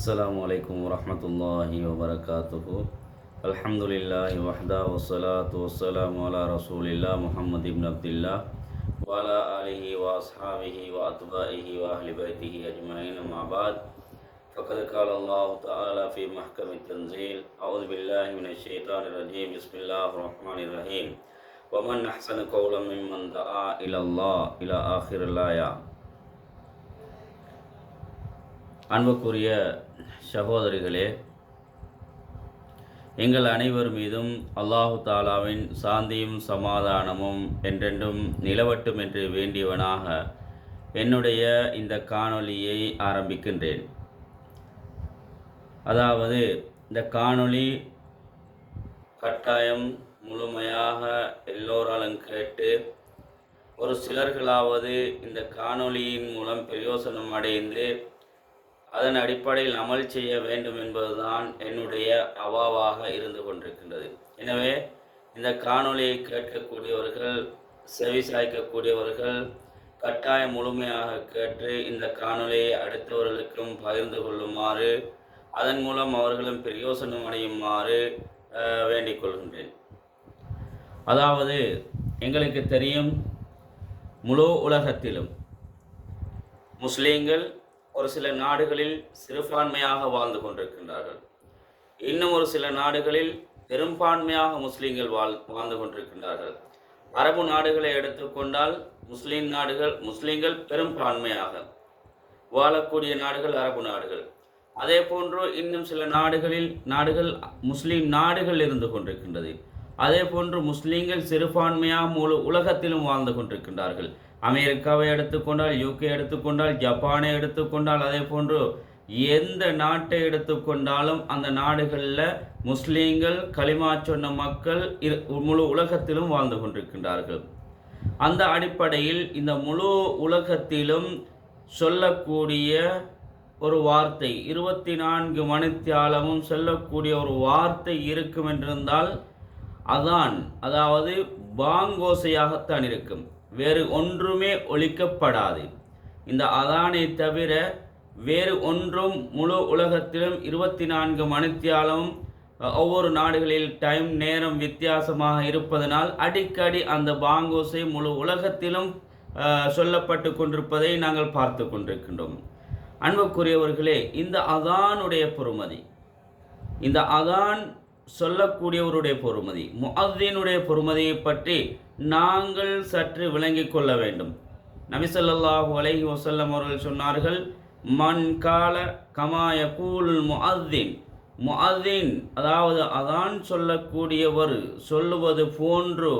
அஸ்ஸலாமு அலைக்கும் வரஹ்மத்துல்லாஹி வபரகாத்துஹு. அல்ஹம்துலில்லாஹி வஹ்தா வஸ்ஸலாத்து வஸ்ஸலாமு அலா ரசூலில்லாஹ் முஹம்மது இப்னு அப்துல்லாஹ் வ அலா ஆலிஹி வ அஸ்ஹாபிஹி வ அத்பாஇஹி வ அஹ்லி பைத்திஹி அஜ்மஈன். அம்மா பஅத். ஃபக்கத் கால அல்லாஹு தஆலா ஃபீ மஹ்கமித் தன்ஸீல். அஊது பில்லாஹி மினஷ் ஷைத்தானிர் ரஜீம். பிஸ்மில்லாஹிர் ரஹ்மானிர் ரஹீம். வ மன் அஹ்ஸனு கௌலம் மிம்மன் தஆ இலல்லாஹ் இலா ஆখিরিல் ஆயா. அன்புக்குரிய சகோதரிகளே, எங்கள் அனைவர் மீதும் அல்லாஹு தாலாவின் சாந்தியும் சமாதானமும் என்றென்றும் நிலவட்டும் என்று வேண்டியவனாக என்னுடைய இந்த காணொளியை ஆரம்பிக்கின்றேன். அதாவது இந்த காணொளி கட்டாயம் முழுமையாக எல்லோராலும் கேட்டு ஒரு சிலர்களாவது இந்த காணொளியின் மூலம் பிரயோசனம் அடைந்து அதன் அடிப்படையில் அமல் செய்ய வேண்டும் என்பதுதான் என்னுடைய அவாவாக இருந்து கொண்டிருக்கின்றது. எனவே இந்த காணொளியை கேட்கக்கூடியவர்கள், செவி சாய்க்கக்கூடியவர்கள் கட்டாயம் முழுமையாக கேட்டு இந்த காணொளியை அடுத்தவர்களுக்கும் பகிர்ந்து கொள்ளுமாறு, அதன் மூலம் அவர்களும் பிரயோசனம் அடையுமாறு வேண்டிக் கொள்கின்றேன். அதாவது எங்களுக்கு தெரியும், முழு உலகத்திலும் முஸ்லீம்கள் ஒரு சில நாடுகளில் சிறுபான்மையாக வாழ்ந்து கொண்டிருக்கின்றார்கள். இன்னும் ஒரு சில நாடுகளில் பெரும்பான்மையாக முஸ்லீம்கள் வாழ்ந்து கொண்டிருக்கின்றார்கள். அரபு நாடுகளை எடுத்துக்கொண்டால் முஸ்லீம்கள் பெரும்பான்மையாக வாழக்கூடிய நாடுகள் அரபு நாடுகள். அதே போன்று இன்னும் சில நாடுகள் முஸ்லீம் நாடுகள் இருந்து கொண்டிருக்கின்றது. அதே போன்று முஸ்லீம்கள் சிறுபான்மையாக முழு உலகத்திலும் வாழ்ந்து கொண்டிருக்கின்றார்கள். அமெரிக்காவை எடுத்துக்கொண்டால், யூகே எடுத்துக்கொண்டால், ஜப்பானை எடுத்துக்கொண்டால், அதே போன்று எந்த நாட்டை எடுத்துக்கொண்டாலும் அந்த நாடுகளில் முஸ்லீம்கள் களிமா சொன்ன மக்கள் முழு உலகத்திலும் வாழ்ந்து கொண்டிருக்கின்றார்கள். அந்த அடிப்படையில் இந்த முழு உலகத்திலும் சொல்லக்கூடிய ஒரு வார்த்தை, 24 மணித்தியாலமும் சொல்லக்கூடிய ஒரு வார்த்தை இருக்கும் என்றிருந்தால் அதான், அதாவது பாங்கோசையாகத்தான் இருக்கும். வேறு ஒன்றுமே ஒழிக்கப்படாது. இந்த அதானை தவிர வேறு ஒன்றும் முழு உலகத்திலும் 24 மணித்தியாலும் ஒவ்வொரு நாடுகளில் நேரம் வித்தியாசமாக இருப்பதனால் அடிக்கடி அந்த பாங்கோசை முழு உலகத்திலும் சொல்லப்பட்டு கொண்டிருப்பதை நாங்கள் பார்த்து கொண்டிருக்கின்றோம். அன்புக்குரியவர்களே, இந்த அதானுடைய பொறுமதி, இந்த அதான் சொல்லக்கூடியவருடைய பொறுமதி, முஅத்தினுடைய பொறுமதியை பற்றி நாங்கள் சற்று விளங்கிக் கொள்ள வேண்டும். நபி ஸல்லல்லாஹு அலைஹி வஸல்லம் அவர்கள் சொன்னார்கள், மன் கால கமா யகூலுல் முஅத்தின், அதாவது அதான் சொல்லக்கூடியவர் சொல்லுவது போன்று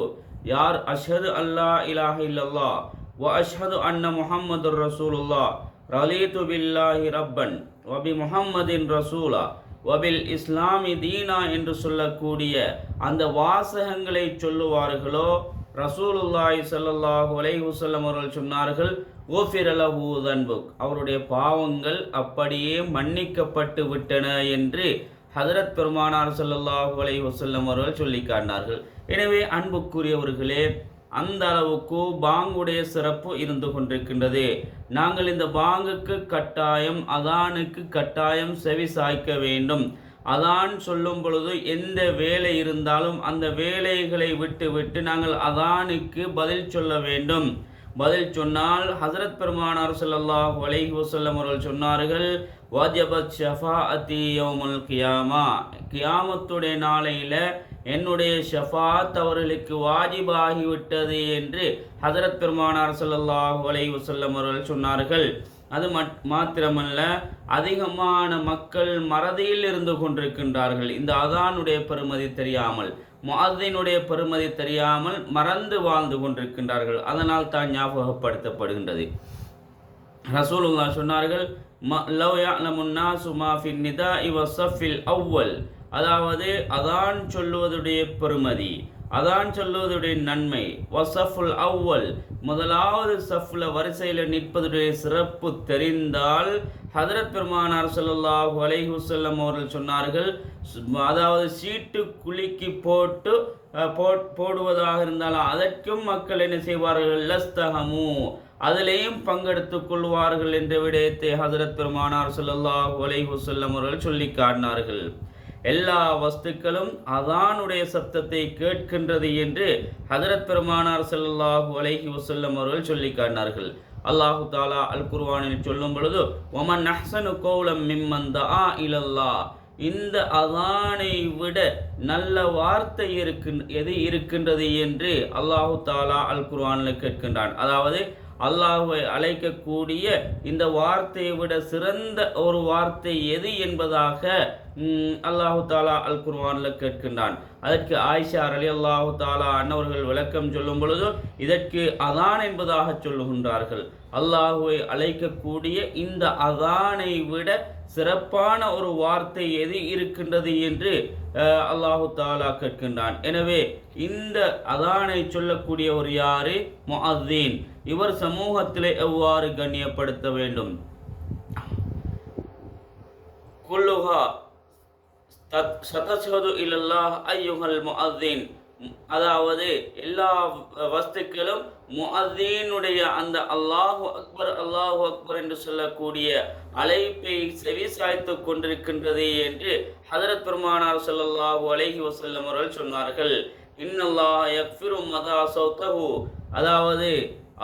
யார் அஷ்ஹது அல்லா இலாஹ இல்லல்லாஹ் வ அஷ்ஹது அன்ன முஹம்மதுர் ரசூலுல்லாஹ் ரலீது பில்லாஹி ரப்பன் வ பி முஹம்மதின் ரசூலா வபில் இஸ்லாமி தீனா என்று சொல்லக்கூடிய அந்த வாசகங்களை சொல்லுவார்களோ, ரசூலுல்லாஹி ஸல்லல்லாஹு அலைஹி வஸல்லம் அவர்கள் சொன்னார்கள், ஓஃபிர லஹு தன்புக், அவருடைய பாவங்கள் அப்படியே மன்னிக்கப்பட்டு விட்டன என்று ஹஜ்ரத் பெருமானார் ஸல்லல்லாஹு அலைஹி வஸல்லம் அவர்கள் சொல்லி காட்டினார்கள். எனவே அன்புக்குரியவர்களே, அந்த அளவுக்கு பாங்குடைய சிறப்பு இருந்து கொண்டிருக்கின்றது. நாங்கள் இந்த பாங்குக்கு கட்டாயம், அதானுக்கு கட்டாயம் செவி சாய்க்க வேண்டும். அதான் சொல்லும் பொழுது எந்த வேலை இருந்தாலும் அந்த வேலைகளை விட்டு நாங்கள் அதானுக்கு பதில் சொல்ல வேண்டும். பதில் சொன்னால் ஹஜ்ரத் பெருமானார் ஸல்லல்லாஹு அலைஹி வஸல்லம் அவர்கள் சொன்னார்கள், வாஜிபத் ஷஃபாஅத்தி யௌமுல் கியாமா, கியாமத்துடைய நாளையில் என்னுடைய ஷஃபாத் அவர்களுக்கு வாஜிபாகிவிட்டது என்று ஹஜ்ரத் பெருமானார் ஸல்லல்லாஹு அலைஹி வஸல்லம் அவர்கள் சொன்னார்கள். அது மாத்திரமல்ல, அதிகமான மக்கள் மறதியில் இருந்து கொண்டிருக்கின்றார்கள். இந்த அதானுடைய பெருமதி தெரியாமல், முஅத்தினுடைய பெருமதி தெரியாமல் மறந்து வாழ்ந்து கொண்டிருக்கின்றார்கள். அதனால் தான் ஞாபகப்படுத்தப்படுகின்றது. ரசூலுல்லாஹ் சொன்னார்கள், லவ் யஅலமுன் நாஸு மா ஃபின் நிதாஇ வஸ்ஸஃபில் அவ்வல், அதாவது அதான் சொல்லுவதுடைய பெருமதி, அதான் சொல்லுவதுடைய நன்மை, வசஃபுல் அவ்வல், முதலாவது சஃப்ல வரிசையில் நிற்பதுடைய சிறப்பு தெரிந்தால் ஹஜ்ரத் பெருமானார் ஸல்லல்லாஹு அலைஹி வஸல்லம் அவர்கள் சொன்னார்கள், அதாவது சீட்டு குலுக்கி போடுவதாக இருந்தாலும் அதற்கும் மக்கள் என்ன செய்வார்கள், லஸ்தஹமு, அதிலேயும் பங்கெடுத்துக் கொள்வார்கள் என்ற விடயத்தை ஹஜரத் பெருமானார் ஸல்லல்லாஹு அலைஹி வஸல்லம் அவர்கள் சொல்லி காட்டினார்கள். எல்லா வஸ்துக்களும் அதானுடைய சப்தத்தை கேட்கின்றது என்று ஹஜரத் பெருமானார் ஸல்லல்லாஹு அலைஹி வஸல்லம் அவர்கள் சொல்லி காட்டினார்கள். அல்லாஹு தாலா அல் குர்ஆனில் சொல்லும் பொழுது வமன் அஹ்ஸனு கௌலம் மிம்மன் தஆ இலல்லாஹ், இந்த அதானை விட நல்ல வார்த்தை எது இருக்கின்றது என்று அல்லாஹு தாலா அல் குர்ஆனில் கேட்கின்றான். அதாவது அல்லாஹ்வை அழைக்கக்கூடிய இந்த வார்த்தையை விட சிறந்த ஒரு வார்த்தை எது என்பதாக அல்லாஹு தாலா அல் குர்ஆனில் கேட்கின்றான். அதற்கு ஆயிஷா ரலியல்லாஹு தாலா அன்னவர்கள் விளக்கம் சொல்லும் பொழுது இதற்கு அதான் என்பதாக சொல்லுகின்றார்கள். அல்லாஹ்வை அழைக்கக்கூடிய இந்த அதானை விட சிறப்பான ஒரு வார்த்தை எது இருக்கின்றது என்று அல்லாஹு தாலா கேட்கின்றான். எனவே இந்த அதானை சொல்லக்கூடிய ஒரு யாரு? முஅzzீன். இவர் சமூகத்திலே எவ்வாறு கண்ணியப்படுத்த வேண்டும்? குல்லுஹா சதஷ்ஹது இலல்லாஹ் அய்யுஹல் முஅzzீன், அதாவது எல்லா வஸ்துக்களும் முஅzzீனுடைய அந்த அல்லாஹு அக்பர் என்று சொல்லக்கூடிய அழைப்பை செவிசாய்த்து கொண்டிருக்கின்றது என்று ஹஜரத் பெருமானார் ஸல்லல்லாஹு அலைஹி வஸல்லம் அவர்கள் சொன்னார்கள். இன்னல்லாஹ யக்ஃபிரு மதா சௌதஹு, அதாவது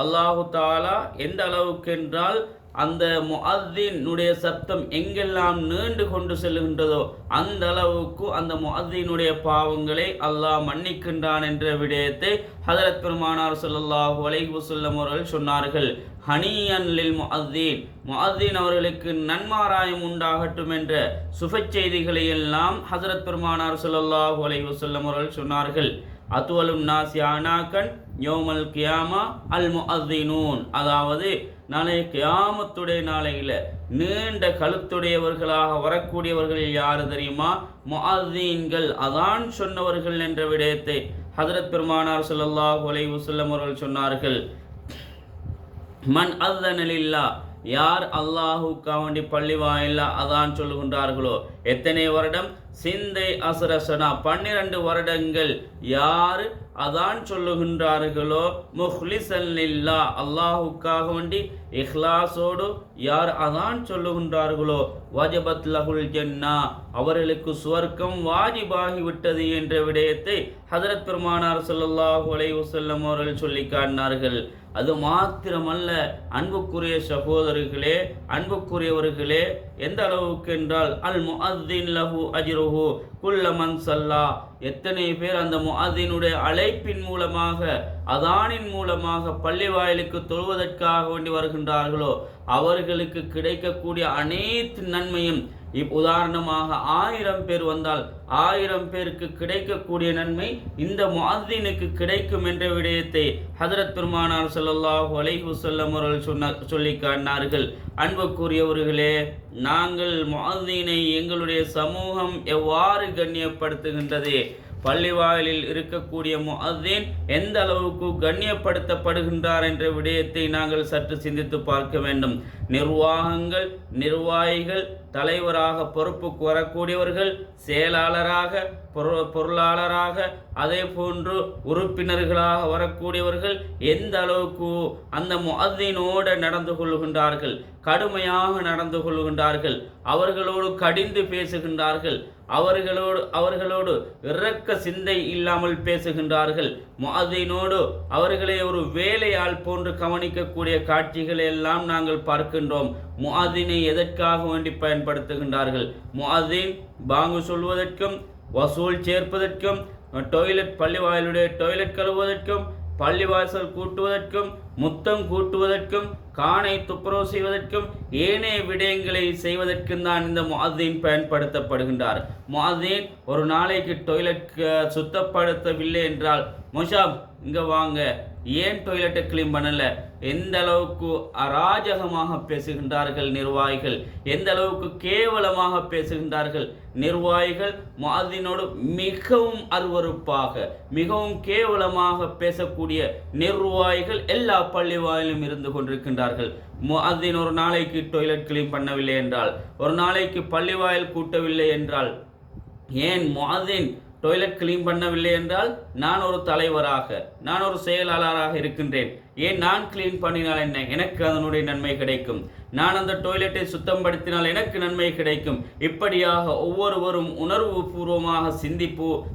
அல்லாஹு தாலா எந்த அளவுக்கு என்றால் அந்த முஅzzீனுடைய சப்தம் எங்கெல்லாம் நீண்டு கொண்டு செல்கின்றதோ அந்த அளவுக்கு அந்த முஅzzீனுடைய பாவங்களை அல்லாஹ் மன்னிக்கின்றான் என்ற விடயத்தை ஹஜரத் பெருமானார் ஸல்லல்லாஹு அலைஹி வஸல்லம் அவர்கள் சொன்னார்கள். ஹனியன் லில் முஅzzீன், முஅzzீன் அவர்களுக்கு நன்மாராயம் உண்டாகட்டும் என்ற சுப செய்திகளை எல்லாம் ஹஜரத் பெருமானார் ஸல்லல்லாஹு அலைஹி வஸல்லம் அவர்கள் சொன்னார்கள். அத்வலுன் நாஸி அனாகன் யௌமல் கியாமா அல் முஅzzீனூன், அதாவது நாளை கியாமத்துடைய நாளையில் நீண்ட கழுத்துடையவர்களாக வரக்கூடியவர்கள் யாரு தெரியுமா? முஅzzீன்கள், அதான் சொன்னவர்கள் என்ற விடயத்தை ஹஜரத் பெருமானார் ஸல்லல்லாஹு அலைஹி வஸல்லம் அவர்கள் சொன்னார்கள். மன் அஸ்ஸன லில்லாஹ், யார் அல்லாஹுக்காக வேண்டி பள்ளி வாயிலா அதான் சொல்லுகின்றார்களோ, எத்தனை வருடம்? சிந்தை அசரசனா 12 வருடங்கள் யார் அதான் சொல்லுகின்றார்களோ, முஹ்லிஸன் லில்லாஹ், அல்லாஹுக்காக வேண்டி இஹ்லாஸோடு யார் அதான் சொல்லுகின்றார்களோ, வஜபத் லஹுல் ஜன்னா, அவர்களுக்கு சுவர்க்கம் வாஜிபாகி விட்டது என்ற விடயத்தை ஹஜரத் பெருமானார் ஸல்லல்லாஹு அலைஹி வஸல்லம் அவர்கள் சொல்லி காட்டினார்கள். அது மாத்திரமல்ல அன்புக்குரிய சகோதரர்களே, அன்புக்குரியவர்களே, எந்த அளவுக்கு என்றால் அல் முஅzzீன் லஹு அஜ்ருஹு குல்ல மன் ஸல்லா, எத்தனை பேர் அந்த முஅzzீனுடைய அழைப்பின் மூலமாக அதானின் மூலமாக பள்ளி வாயிலுக்கு தொழுவதற்காக வேண்டி வருகின்றார்களோ அவர்களுக்கு கிடைக்கக்கூடிய அனைத்து நன்மையும், உதாரணமாக 1000 பேர் வந்தால் 1000 பேருக்கு கிடைக்கக்கூடிய நன்மை இந்த முஅzzீனுக்கு கிடைக்கும் என்ற விடயத்தை ஹஜரத் பெருமானார் ஸல்லல்லாஹு அலைஹி வஸல்லம் அவர்கள் சொல்லி காட்டினார்கள். அன்புக்குரியவர்களே, நாங்கள் முஅzzீனை எங்களுடைய சமூகம் எவ்வாறு கண்ணியப்படுத்துகின்றது? பள்ளிவாயிலில் இருக்கக்கூடிய முஅzzீன் எந்த அளவுக்கு கண்ணியப்படுத்தப்படுகின்றார் என்ற விடயத்தை நாங்கள் சற்று சிந்தித்து பார்க்க வேண்டும். நிர்வாகங்கள், நிர்வாகிகள், தலைவராக பொறுப்புக்கு வரக்கூடியவர்கள், செயலாளராக, பொருளாளராக, அதே போன்று உறுப்பினர்களாக வரக்கூடியவர்கள் எந்த அளவுக்கு அந்த முஅzzீனோடு நடந்து கொள்கின்றார்கள்? கடுமையாக நடந்து கொள்கின்றார்கள். அவர்களோடு கடிந்து பேசுகின்றார்கள். அவர்களோடு இரக்க சிந்தை இல்லாமல் பேசுகின்றார்கள். முஅzzீனோடு அவர்களை ஒரு வேலையாள் போன்று கவனிக்கக்கூடிய காட்சிகளை எல்லாம் நாங்கள் பார்க்கின்றோம். முஅzzீனை எதற்காக வேண்டி பயன்படுத்துகின்றார்கள்? முஅzzீன் பாங்கு சொல்வதற்கும், வசூல் சேர்ப்பதற்கும், பள்ளிவாயிலுடைய டாய்லெட் கழுவுவதற்கும், பள்ளிவாசல் கூட்டுவதற்கும், முத்தம் கூட்டுவதற்கும், காணை துப்புரவு செய்வதற்கும், ஏனைய விடயங்களை செய்வதற்கும் தான் இந்த முஅzzீன் பயன்படுத்தப்படுகின்றார். முஅzzீன் ஒரு நாளைக்கு டாய்லெட் சுத்தப்படுத்தவில்லை என்றால், முஷாப் இங்கே வாங்க, ஏன் டாய்லெட்டை கிளீன் பண்ணலை? எந்த அளவுக்கு அராஜகமாக பேசுகின்றார்கள் நிர்வாகிகள், எந்த அளவுக்கு கேவலமாக பேசுகின்றார்கள் நிர்வாகிகள். முஅzzீனோடு மிகவும் அருவருப்பாக, மிகவும் கேவலமாக பேசக்கூடிய நிர்வாகிகள் எல்லா பள்ளி வாயிலும் இருந்து கொண்டிருக்கின்றார்கள். முஅzzீன் ஒரு நாளைக்கு டாய்லெட் கிளீன் பண்ணவில்லை என்றால், ஒரு நாளைக்கு பள்ளி வாயில் கூட்டவில்லை என்றால், ஏன் முஅzzீன் டாய்லெட் கிளீன் பண்ணவில்லை என்றால், நான் ஒரு தலைவராக, நான் ஒரு செயலாளராக இருக்கின்றேன், ஏன் நான் கிளீன் பண்ணினால் என்ன, எனக்கு அதனுடைய நன்மை கிடைக்கும். நான் அந்த டாய்லெட்டை சுத்தம் படுத்தினால் எனக்கு நன்மை கிடைக்கும். இப்படியாக ஒவ்வொருவரும் உணர்வு பூர்வமாக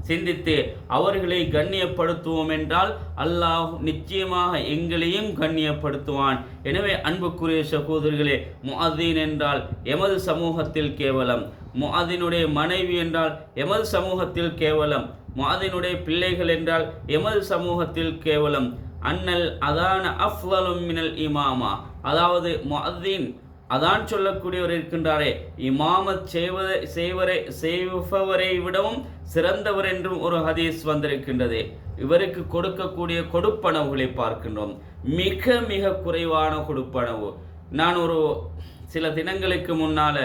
சிந்தித்து அவர்களை கண்ணியப்படுத்துவோம் என்றால் அல்லாஹ் நிச்சயமாக எங்களையும் கண்ணியப்படுத்துவான். எனவே அன்புக்குரிய சகோதரர்களே, முஅத்தின் என்றால் எமது சமூகத்தில் கேவலம், முஅத்தினுடைய மனைவி என்றால் எமது சமூகத்தில் கேவலம், முஅத்தினுடைய பிள்ளைகள் என்றால் எமது சமூகத்தில் கேவலம். அன்னல் அதான அஃலலும் மினல் இமாமா, அதாவது முஅத்தின் அதான் சொல்லக்கூடியவர் இருக்கின்றாரே, இமாமத் செய்பவரை விடவும் சிறந்தவர் என்றும் ஒரு ஹதீஸ் வந்திருக்கின்றது. இவருக்கு கொடுக்கக்கூடிய கொடுப்பனவுகளை பார்க்கின்றோம், மிக மிக குறைவான கொடுப்பனவு. நான் சில தினங்களுக்கு முன்னால்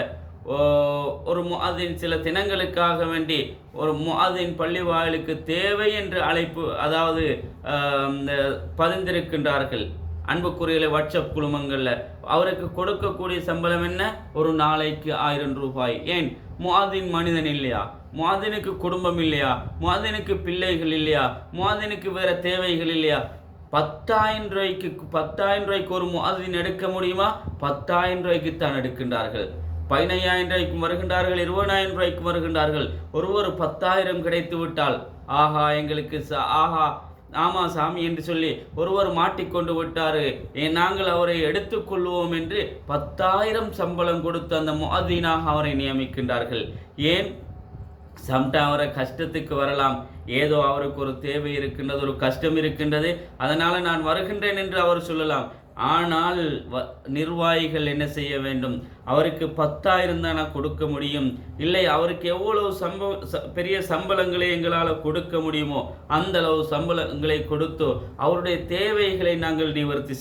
ஒரு முஅத்தின் சில தினங்களுக்காக வேண்டி ஒரு முஅத்தின் பள்ளி வாயிலுக்கு தேவை என்று அழைப்பு, அதாவது பதிந்திருக்கின்றார்கள் அன்புக்குரியலை வாட்ஸ்அப் குழுமங்களில். அவருக்கு கொடுக்கக்கூடிய சம்பளம் என்ன, ஒரு நாளைக்கு 1000 ரூபாய். ஏன், முஅத்தின் மனிதன் இல்லையா, முஅத்தினுக்கு குடும்பம் இல்லையா, முஅத்தினுக்கு பிள்ளைகள் இல்லையா, முஅத்தினுக்கு வேற தேவைகள் இல்லையா? 10,000 ரூபாய்க்கு ஒரு முஅத்தின் எடுக்க முடியுமா? 10,000 ரூபாய்க்கு தான் எடுக்கின்றார்கள். 15,000 ரூபாய்க்கும் வருகின்றார்கள், 20,000 ரூபாய்க்கும் வருகின்றார்கள். ஒருவர் 10,000 கிடைத்து விட்டால் ஆஹா எங்களுக்கு ஆஹா ஆமா சாமி என்று சொல்லி ஒருவர் மாட்டிக்கொண்டு விட்டாரு, நாங்கள் அவரை எடுத்துக்கொள்வோம் என்று 10,000 சம்பளம் கொடுத்து அந்த முஅத்தினாக அவரை நியமிக்கின்றார்கள். ஏன், சம்டைம் அவரை கஷ்டத்துக்கு வரலாம், ஏதோ அவருக்கு ஒரு தேவை இருக்கின்றது, ஒரு கஷ்டம் இருக்கின்றது, அதனால் நான் வருகின்றேன் என்று அவர் சொல்லலாம். ஆனால் நிர்வாகிகள் என்ன செய்ய வேண்டும், அவருக்கு 10,000 தான் கொடுக்க முடியும், இல்லை அவருக்கு எவ்வளவு பெரிய சம்பளங்களை எங்களால் கொடுக்க முடியுமோ அந்த அளவு சம்பளங்களை கொடுத்தோ அவருடைய தேவைகளை நாங்கள் நிவர்த்தி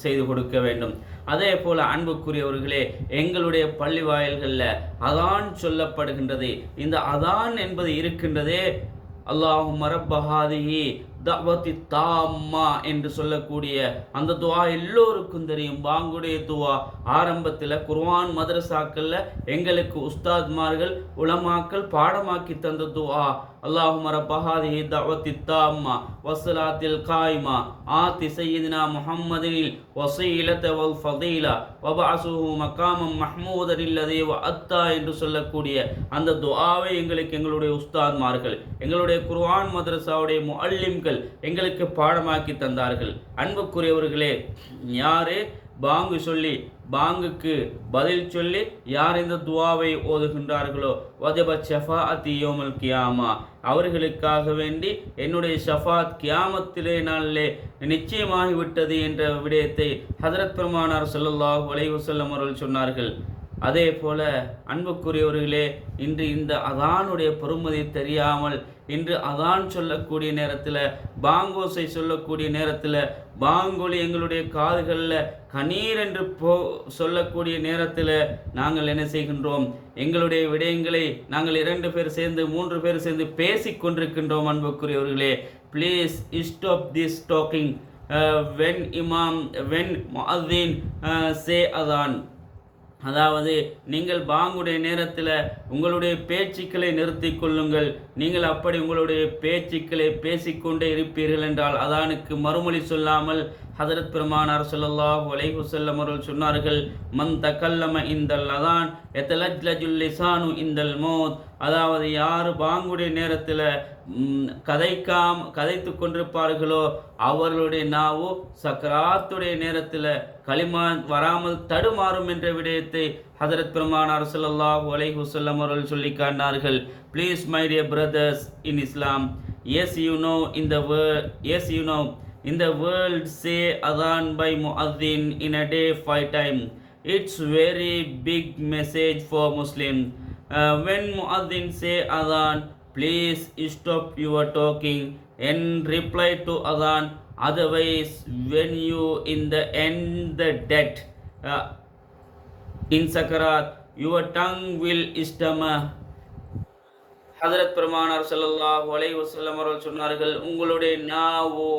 செய்து கொடுக்க வேண்டும். அதே போல அன்புக்குரியவர்களே, எங்களுடைய பள்ளி வாயில்களில் அதான் சொல்லப்படுகின்றது. இந்த அதான் என்பது இருக்கின்றதே, அல்லாஹும்ம ரப்ப ஹாதிஹி தஅவத்தி தாம்மா என்று சொல்லக்கூடிய அந்த துஆ எல்லோருக்கும் தெரியும். பாங்குடைய துஆ ஆரம்பத்தில் குர்ஆன் மதரசாக்களில் எங்களுக்கு உஸ்தாத்மார்கள் உலமாக்கள் பாடமாக்கி தந்த துஆ. அல்லாஹும்ம ரப்ப ஹாதிஹி தஅவத்தி தாம்மா வஸ்ஸலாத்தில் காயிமா ஆதி சய்யிதினா முஹம்மதில் வஸீலத வல் ஃபதீலா வபஅஸுஹு மகாமம் மஹ்மூதன் அல்லதி வஅத்தா என்று சொல்லக்கூடிய அந்த துஆவை எங்களுடைய உஸ்தாத்மார்கள், எங்களுடைய குர்ஆன் மதரசாவுடைய முஅல்லிம்கள் எங்களுக்கு பாடமாக்கி தந்தார்கள். அன்புக்குரியவர்களே, யாரே பாங்கு சொல்லி பாங்குக்கு பதில் சொல்லி யார் இந்த துஆவை ஓதுகின்றார்களோ வஜபத் ஷஃபாஅத்தி யௌமல் கியாமா, அவர்களுக்காக வேண்டி என்னுடைய ஷஃபாத் கியாமத்திலே நாளிலே நிச்சயமாகிவிட்டது என்ற விடயத்தை ஹஜ்ரத் பெருமானார் ஸல்லல்லாஹு அலைஹி வஸல்லம் அவர்கள் சொன்னார்கள். அதே போல அன்புக்குரியவர்களே, இன்று இந்த அதானுடைய பெருமதி தெரியாமல் இன்று அதான் சொல்லக்கூடிய நேரத்தில், பாங்கோசை சொல்லக்கூடிய நேரத்தில், பாங்கொலி எங்களுடைய காதுகளில் கணீர் என்று சொல்லக்கூடிய நேரத்தில் நாங்கள் என்ன செய்கின்றோம், எங்களுடைய விடயங்களை நாங்கள் 2 பேர் சேர்ந்து 3 பேர் சேர்ந்து பேசிக் கொண்டிருக்கின்றோம். அன்புக்குரியவர்களே, please stop this talking when முஅத்தின் say அதான். அதாவது நீங்கள் பாங்குடைய நேரத்தில் உங்களுடைய பேச்சுக்களை நிறுத்தி கொள்ளுங்கள். நீங்கள் அப்படி உங்களுடைய பேச்சுக்களை பேசிக்கொண்டே இருப்பீர்கள் என்றால் அதானுக்கு மறுமொழி சொல்லாமல் ஹஜ்ரத் பெருமானார் ஸல்லல்லாஹு அலைஹி வஸல்லம் அவர்கள் சொன்னார்கள், மன் தகல்லம இந்தல் அதான் யதலஜ்லஜுல் லிசானு இந்தல் மௌத். அதாவது யார் பாங்குடைய நேரத்தில் கதைத்து கொண்டிருப்பார்களோ அவர்களுடைய நாவு சக்கராத்துடைய நேரத்தில் களிமா வராமல் தடுமாறும் என்ற விடயத்தை ஹஜ்ரத் பெருமானார் ஸல்லல்லாஹு அலைஹி வஸல்லம் அவர்கள் சொல்லி காட்டினார்கள். Please my dear brothers in Islam, yes you know in the world say adhan by muazzin in a day 5 times. It's very big message for Muslims. When muazzin say adhan, please stop your talking and reply to adhan. Otherwise, when you in the end the death in sakarat, your tongue will stammer. ஹஜ்ரத் பெருமானார் ஸல்லல்லாஹு அலைஹி வஸல்லம் அவர்கள் சொன்னார்கள், உங்களுடைய நாவோ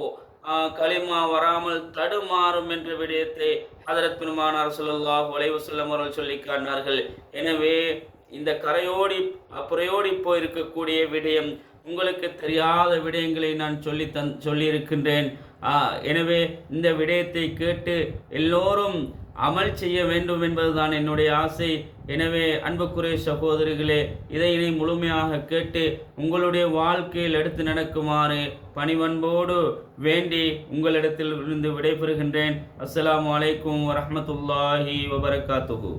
களிமா வராமல் தடுமாறும் என்ற விடயத்தை ஹஜ்ரத் பெருமானார் ஸல்லல்லாஹு அலைஹி வஸல்லம் அவர்கள் சொல்லி காட்டினார்கள். எனவே இந்த புறையோடி போயிருக்கக்கூடிய விடயம், உங்களுக்கு தெரியாத விடயங்களை நான் சொல்லியிருக்கின்றேன். எனவே இந்த விடயத்தை கேட்டு எல்லோரும் அமல் செய்ய வேண்டும் என்பதுதான் என்னுடைய ஆசை. எனவே அன்புக்குரிய சகோதரிகளே, இதை முழுமையாக கேட்டு உங்களுடைய வாழ்க்கையில் எடுத்து நடக்குமாறு பணிவன்போடு வேண்டி உங்களிடத்தில் இருந்து விடைபெறுகின்றேன். அஸ்ஸலாமு அலைக்கும் வரஹ்மத்துல்லாஹி வபரகாத்துஹு.